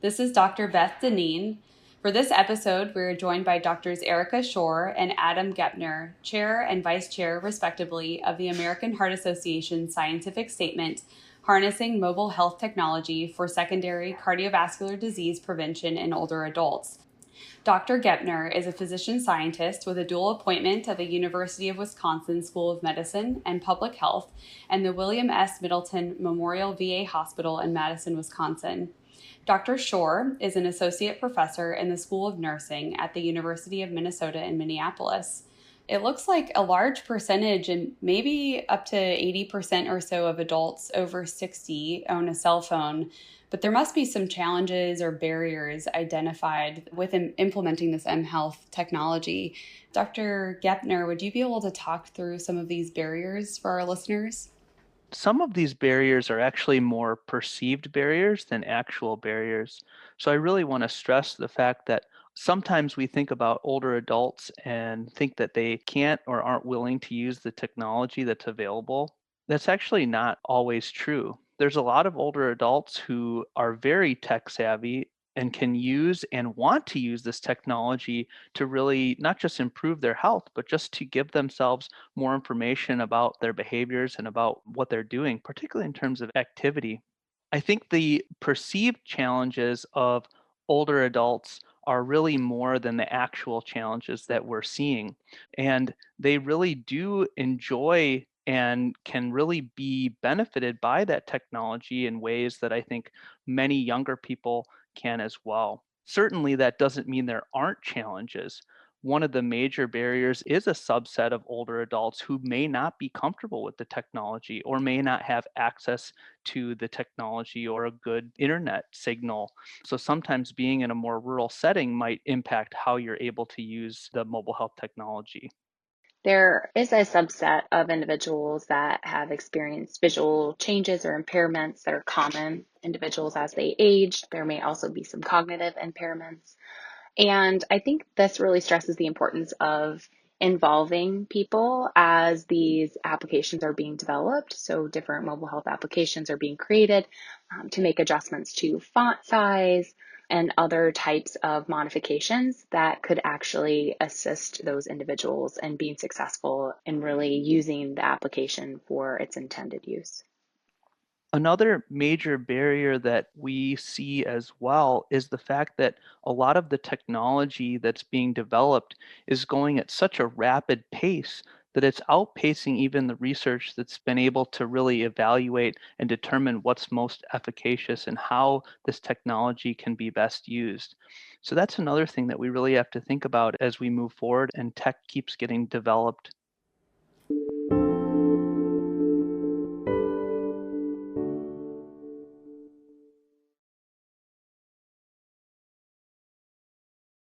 This is Dr. Beth Dineen. For this episode, we're joined by Doctors Erica Schorr and Adam Gepner, Chair and Vice Chair, respectively, of the American Heart Association Scientific Statement, Harnessing Mobile Health Technology for Secondary Cardiovascular Disease Prevention in Older Adults. Dr. Gepner is a physician scientist with a dual appointment at the University of Wisconsin School of Medicine and Public Health and the William S. Middleton Memorial VA Hospital in Madison, Wisconsin. Dr. Schorr is an associate professor in the School of Nursing at the University of Minnesota in Minneapolis. It looks like a large percentage, and maybe up to 80% or so of adults over 60 own a cell phone, but there must be some challenges or barriers identified with implementing this mHealth technology. Dr. Gepner, would you be able to talk through some of these barriers for our listeners? Some of these barriers are actually more perceived barriers than actual barriers. So I really want to stress the fact that sometimes we think about older adults and think that they can't or aren't willing to use the technology that's available. That's actually not always true. There's a lot of older adults who are very tech savvy and can use and want to use this technology to really not just improve their health, but just to give themselves more information about their behaviors and about what they're doing, particularly in terms of activity. I think the perceived challenges of older adults are really more than the actual challenges that we're seeing. And they really do enjoy and can really be benefited by that technology in ways that I think many younger people can as well. Certainly, that doesn't mean there aren't challenges. One of the major barriers is a subset of older adults who may not be comfortable with the technology or may not have access to the technology or a good internet signal. So sometimes being in a more rural setting might impact how you're able to use the mobile health technology. There is a subset of individuals that have experienced visual changes or impairments that are common individuals as they age. There may also be some cognitive impairments. And I think this really stresses the importance of involving people as these applications are being developed. So different mobile health applications are being created to make adjustments to font size and other types of modifications that could actually assist those individuals in being successful in really using the application for its intended use. Another major barrier that we see as well is the fact that a lot of the technology that's being developed is going at such a rapid pace that it's outpacing even the research that's been able to really evaluate and determine what's most efficacious and how this technology can be best used. So that's another thing that we really have to think about as we move forward and tech keeps getting developed